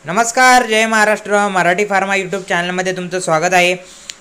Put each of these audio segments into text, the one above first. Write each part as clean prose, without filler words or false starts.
नमस्कार, जय Maharashtra. Marathi pharma YouTube चॅनलमध्ये तुमचं स्वागत आहे.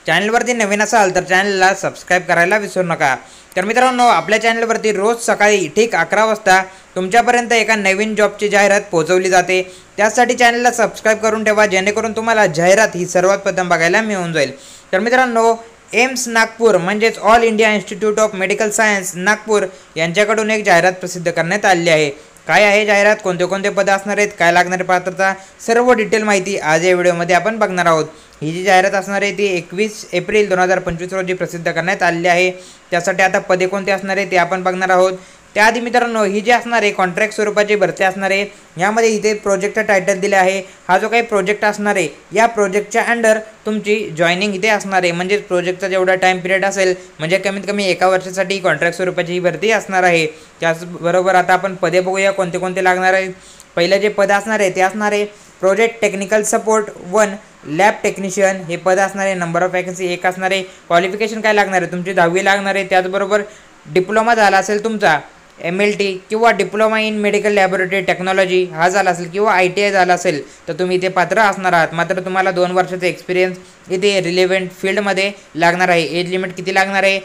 चॅनलवरती नवीन असाल तर चॅनलला सबस्क्राईब करायला विसरू नका. तर मित्रांनो, आपल्या चॅनलवरती रोज सकाळी ठीक 11 वाजता तुमच्यापर्यंत एका नवीन जॉबची जाहिरात पोहोचवली जाते. त्यासाठी चॅनलला सबस्क्राईब करून ठेवा, जेणेकरून तुम्हाला जाहिरात ही सर्वात प्रथम बघायला मिळून जाईल. तर मित्रांनो, एम्स नागपूर म्हणजेच all India institute of medical science Nagpur यांच्याकडून एक जाहिरात प्रसिद्ध करण्यात आली आहे. काय आहे जाहिरात, कोणते कोणते पद असणार आहेत, काय लागणारी पात्रता, सर्व डिटेल माहिती आज या व्हिडिओमध्ये आपण बघणार आहोत. ही जी जाहिरात असणार आहे ती 21 एप्रिल 2025 रोजी प्रसिद्ध करण्यात आलेली आहे. त्यासाठी आता पदे कोणते असणार आहे ते आपण बघणार आहोत. त्याआधी मित्रांनो, ही जी असणार आहे कॉन्ट्रॅक्ट स्वरूपाची भरती असणार आहे. यामध्ये इथे प्रोजेक्टचं टायटल दिले आहे. हा जो काही प्रोजेक्ट असणार आहे या प्रोजेक्टच्या अंडर तुमची जॉईनिंग इथे असणार आहे. म्हणजेच प्रोजेक्टचा जेवढा टाईम पिरियड असेल, म्हणजे कमीत कमी 1 वर्षासाठी कॉन्ट्रॅक्ट स्वरूपाची ही भरती असणार आहे. त्याचबरोबर आता आपण पदे बघूया कोणते कोणते लागणार आहे. पहिलं जे पद असणार आहे ते असणार आहे project technical support 1 lab technician हे पद असणार आहे. नंबर ऑफ वॅकन्सी 1 असणार आहे. क्वालिफिकेशन काय लागणार आहे, तुमची 10वी लागणार आहे. त्याचबरोबर डिप्लोमा झाला असेल तुमचा MLT किंवा diploma in medical laboratory technology हा झाला असेल किंवा ITI झाला असेल तर तुम्ही इथे पात्र असणार आहात. मात्र तुम्हाला 2 वर्षाचा एक्सपिरियन्स इथे रिलेव्हंट फील्डमध्ये लागणार आहे. एज लिमिट किती लागणार आहे,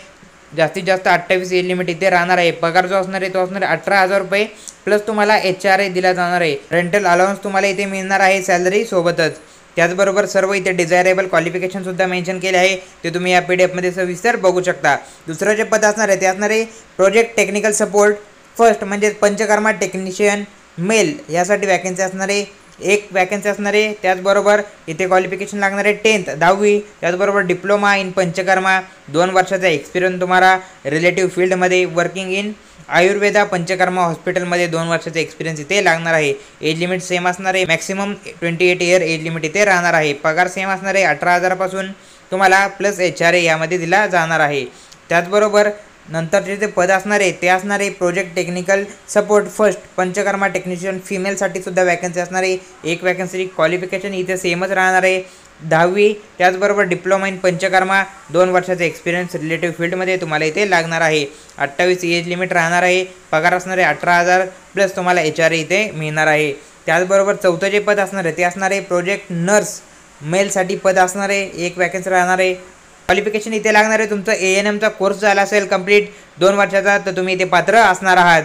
जास्तीत जास्त 28 एज लिमिट इथे राहणार आहे. पगार जो असणार आहे तो असणार आहे 18,000 रुपये प्लस तुम्हाला HRA दिला जाणार आहे. रेंटल अलाउन्स तुम्हाला इथे मिळणार आहे सॅलरी सोबतच. त्याचबरोबर सर्व इथे डिझायरेबल क्वालिफिकेशनसुद्धा मेन्शन केले आहे, ते तुम्ही या PDF सविस्तर बघू शकता. दुसरं जे पद असणार आहे ते असणार आहे प्रोजेक्ट टेक्निकल सपोर्ट फर्स्ट म्हणजे पंचकर्मा टेक्निशियन मेल यासाठी वॅकन्सी असणार आहे. 1 वॅकन्सी असणार आहे. त्याचबरोबर इथे क्वालिफिकेशन लागणार आहे 10th 10वी. त्याचबरोबर डिप्लोमा इन पंचकर्मा 2 वर्षाचा एक्सपिरियन्स तुम्हाला रिलेटिव्ह फील्डमध्ये वर्किंग इन आयुर्वेदा पंचकर्मा हॉस्पिटलमध्ये 2 वर्षाचा एक्सपिरियन्स इथे लागणार आहे. एज लिमिट सेम असणार आहे. मॅक्सिमम 28 इयर एज लिमिट इथे राहणार आहे. पगार सेम असणार आहे. 18,000पासून तुम्हाला प्लस HRA यामध्ये दिला जाणार आहे. त्याचबरोबर नंतरचे जे पद असणार आहे ते असणार आहे project technical support first Panchakarma technician फिमेलसाठी सुद्धा वॅकन्सी असणार आहे. 1 वॅकन्सी. क्वालिफिकेशन इथे सेमच राहणार आहे 10वी. त्याचबरोबर डिप्लोमा इन पंचकर्मा 2 वर्षाचा एक्सपिरियन्स रिलेटिव्ह फील्डमध्ये तुम्हाला इथे लागणार आहे. 28 एज लिमिट राहणार आहे. पगार असणार आहे 18,000 प्लस तुम्हाला HRA इथे मिळणार आहे. त्याचबरोबर चौथं जे पद असणार आहे ते असणार आहे प्रोजेक्ट नर्स मेलसाठी पद असणार आहे. 1 वॅकन्सी राहणार आहे. क्वालिफिकेशन इथे लागणार आहे तुमचं ANMचा कोर्स झाला असेल कंप्लीट 2 वर्षाचा तर तुम्ही इथे पात्र असणार आहात.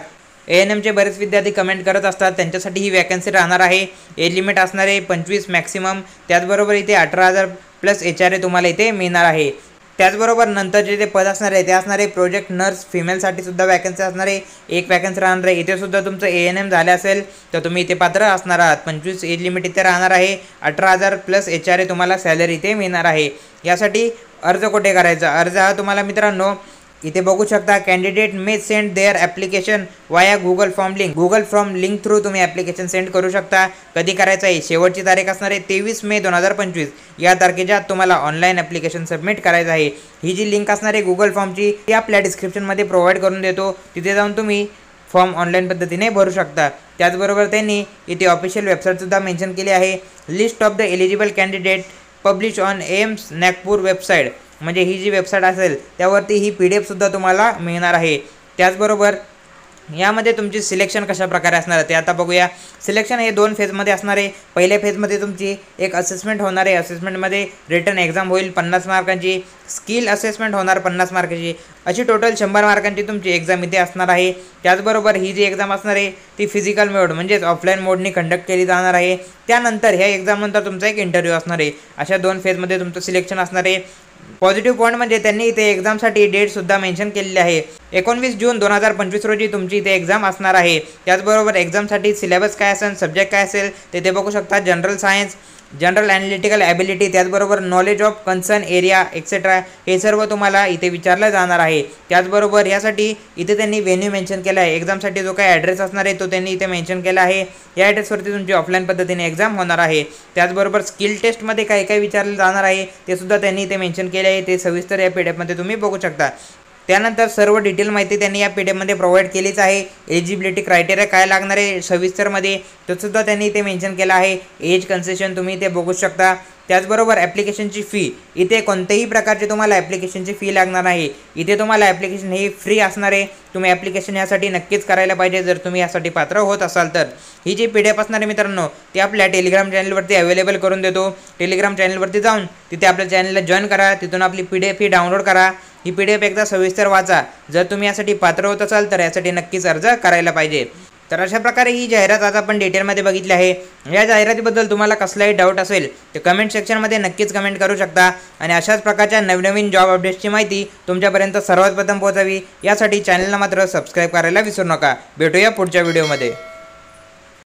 ANMचे बरेच विद्यार्थी कमेंट करत असतात, त्यांच्यासाठी ही वॅकन्सी राहणार आहे. एज लिमिट असणार आहे 25 मॅक्सिमम. त्याचबरोबर इथे 18,000 प्लस HRA तुम्हाला इथे मिळणार आहे. त्याचबरोबर नंतरचे जे पद असणार आहे ते असणार आहे प्रोजेक्ट नर्स फिमेलसाठी सुद्धा वॅकन्सी असणार आहे. 1 वॅकन्सी राहणार आहे. इथे सुद्धा तुमचं ANM झाले असेल तर तुम्ही इथे पात्र असणार आहात. 25 एज लिमिट इथे राहणार आहे. 18,000 प्लस HRA तुम्हाला सॅलरी इथे मिळणार आहे. यासाठी अर्ज कुठे करायचा, अर्ज हा तुम्हाला मित्रांनो इथे बघू शकता. Candidate may send their application via Google form link through तुम्ही ॲप्लिकेशन सेंड करू शकता. कधी करायचं आहे, शेवटची तारीख असणार आहे 23 मे 2025 या तारखेच्या तुम्हाला ऑनलाईन ॲप्लिकेशन सबमिट करायचं आहे. ही जी लिंक असणार आहे गुगल फॉर्मची ती आपल्या डिस्क्रिप्शनमध्ये प्रोव्हाइड करून देतो. तिथे जाऊन तुम्ही फॉर्म ऑनलाईन पद्धतीने भरू शकता. त्याचबरोबर त्यांनी इथे ऑफिशियल वेबसाईटसुद्धा मेन्शन केली आहे. List of the eligible candidate publish on AIIMS Nagpur website, म्हणजे ही जी वेबसाईट असेल त्यावरती ही PDF सुद्धा तुम्हाला मिळणार आहे. त्याचबरोबर यामध्ये तुमची सिलेक्शन कशा प्रकारे असणार आहे ते आता बघूया. सिलेक्शन हे 2 फेजमध्ये असणार आहे. पहिल्या फेजमध्ये तुमची एक असेसमेंट होणार आहे. असेसमेंटमध्ये रिटन एक्झाम होईल 50 मार्कांची. स्किल असेसमेंट होणार 50 मार्कांची. अशी टोटल 100 मार्कांची तुमची एक्झाम इथे असणार आहे. त्याचबरोबर ही जी एक्झाम असणार आहे ती फिजिकल मोड म्हणजेच ऑफलाईन मोडनी कंडक्ट केली जाणार आहे. त्यानंतर ह्या एक्झामनंतर तुमचा एक इंटरव्ह्यू असणार आहे. अशा 2 फेजमध्ये तुमचं सिलेक्शन असणार आहे. पॉझिटिव्ह पॉईंट म्हणजे त्यांनी इथे एक्झामसाठी डेटसुद्धा मेन्शन केलेली आहे. 19 जून 2025 रोजी तुमची इथे एक्झाम असणार आहे. त्याचबरोबर एक्झामसाठी सिलेबस काय असेल, सब्जेक्ट काय असेल ते बघू शकता. General science, general analytical ability, त्याचबरोबर knowledge of concern area etcetera हे सर्व तुम्हाला इथे विचारलं जाणार आहे. त्याचबरोबर यासाठी इथे त्यांनी व्हेन्यू मेन्शन केला आहे. एक्झामसाठी जो काही ॲड्रेस असणार आहे तो त्यांनी इथे मेन्शन केला आहे. या ॲड्रेसवरती तुमची ऑफलाईन पद्धतीने एक्झाम होणार आहे. त्याचबरोबर स्किल टेस्टमध्ये काय काय विचारलं जाणार आहे ते सुद्धा त्यांनी इथे मेन्शन केले आहे. ते सविस्तर या PDF तुम्ही बघू शकता. त्यानंतर सर्व डिटेल माहिती त्यांनी या PDF प्रोव्हाइड केलीच आहे. एलिजिबिलिटी क्रायटेरिया काय लागणार आहे सविस्तरमध्ये तो सुद्धा त्यांनी इथे मेन्शन केला आहे. एज कन्सेशन तुम्ही इथे बघू शकता. त्याचबरोबर ॲप्लिकेशनची फी, इथे कोणत्याही प्रकारची तुम्हाला ॲप्लिकेशनची फी लागणार नाही. इथे तुम्हाला ॲप्लिकेशन ही फ्री असणार आहे. तुम्ही ॲप्लिकेशन यासाठी नक्कीच करायला पाहिजे जर तुम्ही यासाठी पात्र होत असाल तर. ही जी PDF असणार आहे मित्रांनो ती आपल्या टेलिग्राम चॅनलवरती अवेलेबल करून देतो. टेलिग्राम चॅनलवरती जाऊन तिथे आपल्या चॅनलला जॉईन करा, तिथून आपली PDF ही डाउनलोड करा. ही PDF एकदा सविस्तर वाचा. जर तुम्ही यासाठी पात्र होत असाल तर यासाठी नक्कीच अर्ज करायला पाहिजे. तर अशा प्रकारे ही जाहिरात आज आपण डिटेलमध्ये बघितली आहे. या जाहिरातीबद्दल तुम्हाला कसलाही डाऊट असेल तर कमेंट सेक्शनमध्ये नक्कीच कमेंट करू शकता. आणि अशाच प्रकारच्या नवनवीन जॉब अपडेट्सची माहिती तुमच्यापर्यंत सर्वात प्रथम पोहोचावी यासाठी चॅनलला मात्र सबस्क्राईब करायला विसरू नका. भेटूया पुढच्या व्हिडिओमध्ये.